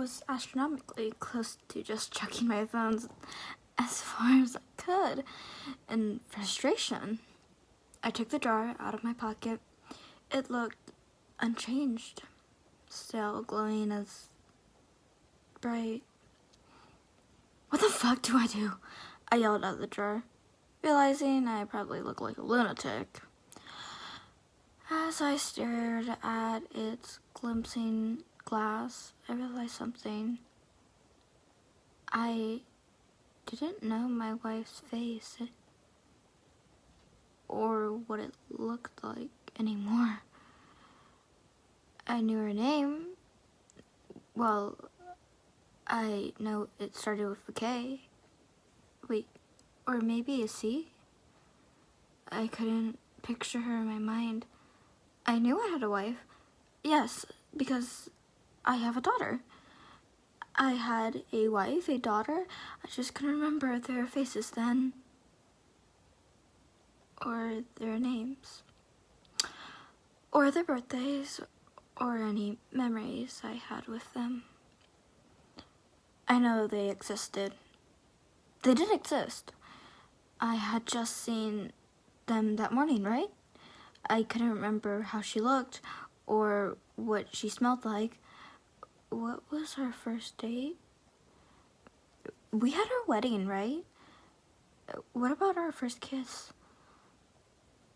was astronomically close to just chucking my phones as far as I could in frustration. I took the jar out of my pocket. It looked unchanged, still glowing as bright. What the fuck do I do? I yelled at the jar, realizing I probably looked like a lunatic. As I stared at its glimpsing glass, I realized something. I didn't know my wife's face or what it looked like anymore. I knew her name. Well, I know it started with a K. Wait, or maybe a C? I couldn't picture her in my mind. I knew I had a wife. Yes, because I have a daughter. I had a wife, a daughter. I just couldn't remember their faces then. Or their names. Or their birthdays. Or any memories I had with them. I know they existed. They did exist. I had just seen them that morning, right? I couldn't remember how she looked or what she smelled like. What was our first date? We had our wedding, right? What about our first kiss?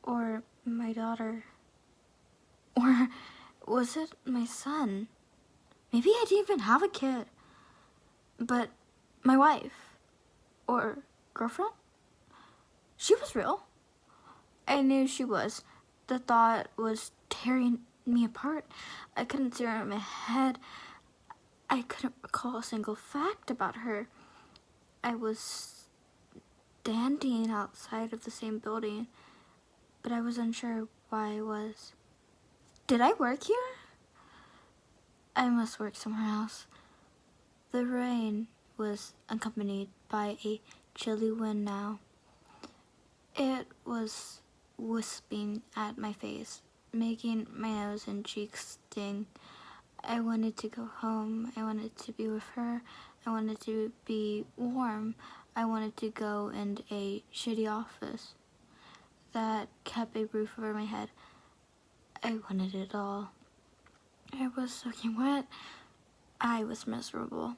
Or my daughter? Or was it my son? Maybe I didn't even have a kid. But my wife? Or girlfriend? She was real. I knew she was. The thought was tearing me apart. I couldn't see her in my head. I couldn't recall a single fact about her. I was standing outside of the same building, but I was unsure why I was. Did I work here? I must work somewhere else. The rain was accompanied by a chilly wind now. It was wisping at my face, making my nose and cheeks sting. I wanted to go home. I wanted to be with her. I wanted to be warm. I wanted to go in a shitty office that kept a roof over my head. I wanted it all. I was soaking wet. I was miserable.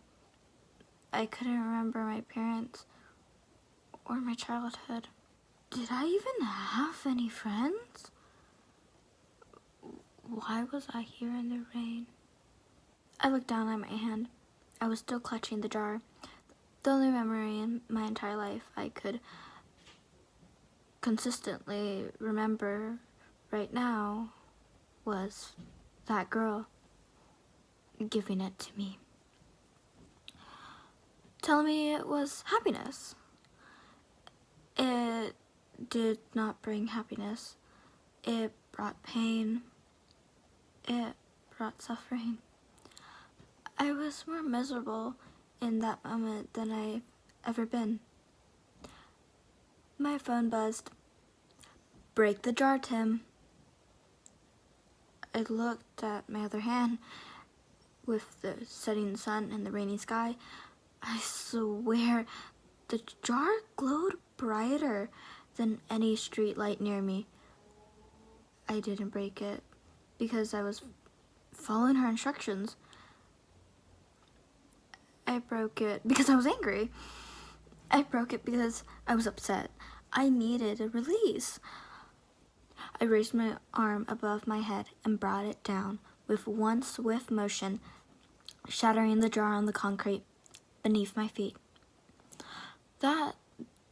I couldn't remember my parents or my childhood. Did I even have any friends? Why was I here in the rain? I looked down at my hand. I was still clutching the jar. The only memory in my entire life I could consistently remember right now was that girl giving it to me. Telling me it was happiness. It did not bring happiness. It brought pain. It brought suffering. I was more miserable in that moment than I've ever been. My phone buzzed. Break the jar, Tim. I looked at my other hand with the setting sun and the rainy sky. I swear, the jar glowed brighter than any street light near me. I didn't break it because I was following her instructions. I broke it because I was angry. I broke it because I was upset. I needed a release. I raised my arm above my head and brought it down with one swift motion, shattering the jar on the concrete beneath my feet. That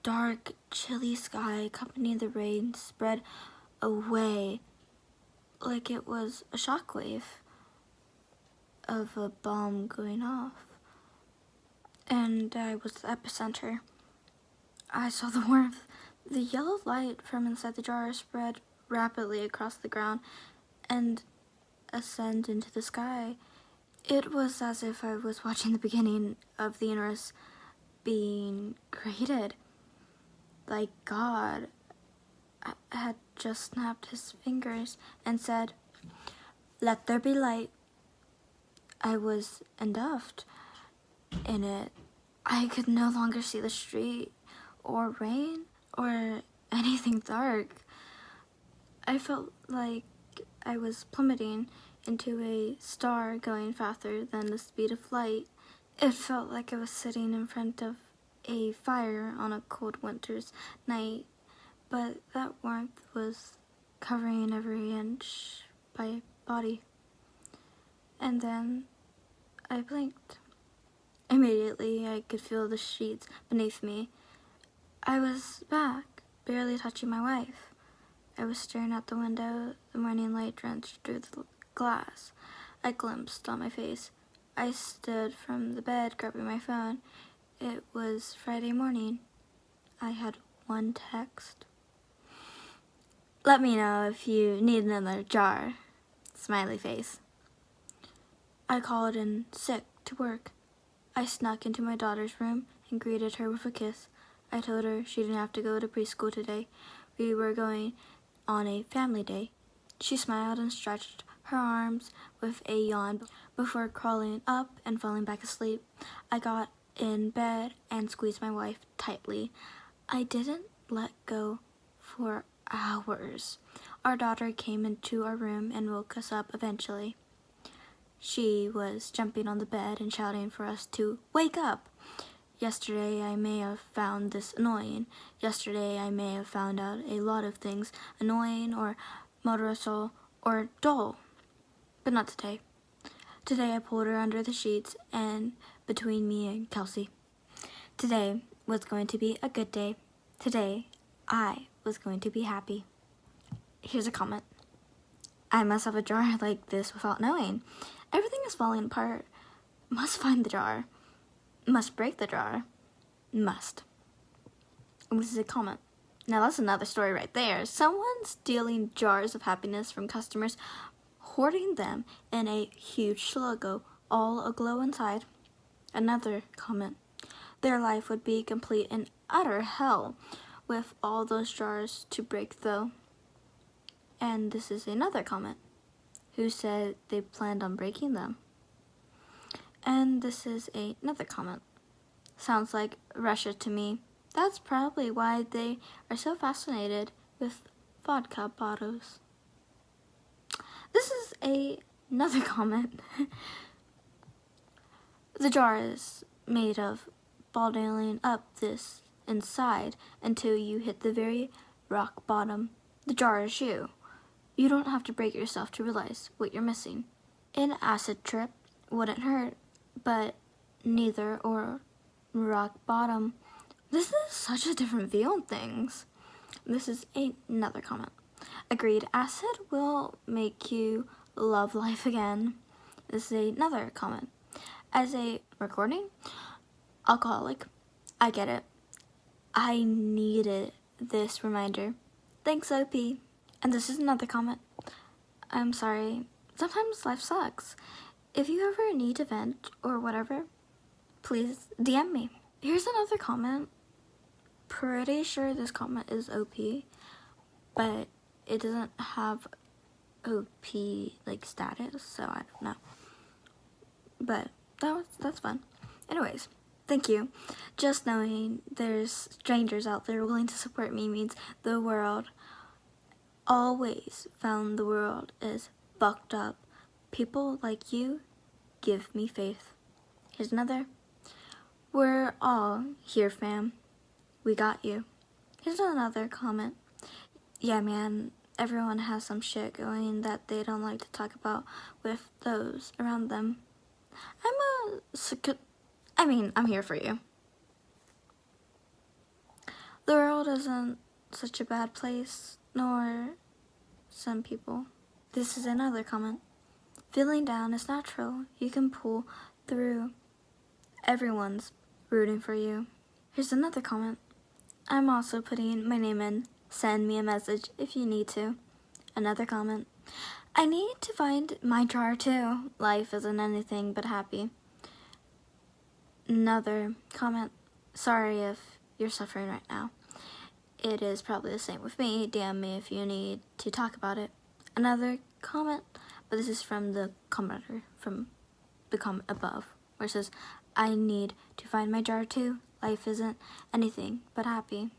dark, chilly sky accompanying the rain spread away like it was a shockwave of a bomb going off. And I was the epicenter. I saw the warmth. The yellow light from inside the jar spread rapidly across the ground and ascend into the sky. It was as if I was watching the beginning of the universe being created. Like God had just snapped his fingers and said, "Let there be light." I was engulfed in it. I could no longer see the street or rain or anything dark. I felt like I was plummeting into a star going faster than the speed of light. It felt like I was sitting in front of a fire on a cold winter's night, but that warmth was covering every inch of my body. And then I blinked. Immediately, I could feel the sheets beneath me. I was back, barely touching my wife. I was staring out the window, the morning light drenched through the glass. I glimpsed on my face. I stood from the bed, grabbing my phone. It was Friday morning. I had one text. Let me know if you need another jar. Smiley face. I called in sick to work. I snuck into my daughter's room and greeted her with a kiss. I told her she didn't have to go to preschool today. We were going on a family day. She smiled and stretched her arms with a yawn before crawling up and falling back asleep. I got in bed and squeezed my wife tightly. I didn't let go for hours. Our daughter came into our room and woke us up eventually. She was jumping on the bed and shouting for us to wake up. Yesterday I may have found this annoying. Yesterday I may have found out a lot of things annoying or motorist or dull. But not today. Today I pulled her under the sheets and between me and Kelsey. Today was going to be a good day. Today I was going to be happy. Here's a comment. I must have a jar like this without knowing. Everything is falling apart. Must find the jar. Must break the jar. Must. This is a comment. Now that's another story right there. Someone stealing jars of happiness from customers, hoarding them in a huge logo, all aglow inside. Another comment. Their life would be complete and utter hell with all those jars to break though. And this is another comment. Who said they planned on breaking them? And this is another comment. Sounds like Russia to me. That's probably why they are so fascinated with vodka bottles. This is another comment. The jar is made of bottling up this inside until you hit the very rock bottom. The jar is you. You don't have to break yourself to realize what you're missing. An acid trip wouldn't hurt, but neither or rock bottom. This is such a different view on things. This is another comment. Agreed, acid will make you love life again. This is another comment. As a recording alcoholic, I get it. I needed this reminder. Thanks, OP. And this is another comment. I'm sorry. Sometimes life sucks. If you ever need to vent or whatever, please DM me. Here's another comment. Pretty sure this comment is OP, but it doesn't have OP like status, so I don't know. But that's fun. Anyways, thank you. Just knowing there's strangers out there willing to support me means the world. Always found the world is fucked up. People like you give me faith. Here's another. We're all here, fam. We got you. Here's another comment. Yeah, man, everyone has some shit going that they don't like to talk about with those around them. I'm here for you. The world isn't such a bad place, nor some people. This is another comment. Feeling down is natural. You can pull through. Everyone's rooting for you. Here's another comment. I'm also putting my name in. Send me a message if you need to. Another comment. I need to find my jar too. Life isn't anything but happy. Another comment. Sorry if you're suffering right now. It is probably the same with me. DM me if you need to talk about it. Another comment, but this is from the commenter from become above, where it says, I need to find my jar too. Life isn't anything but happy.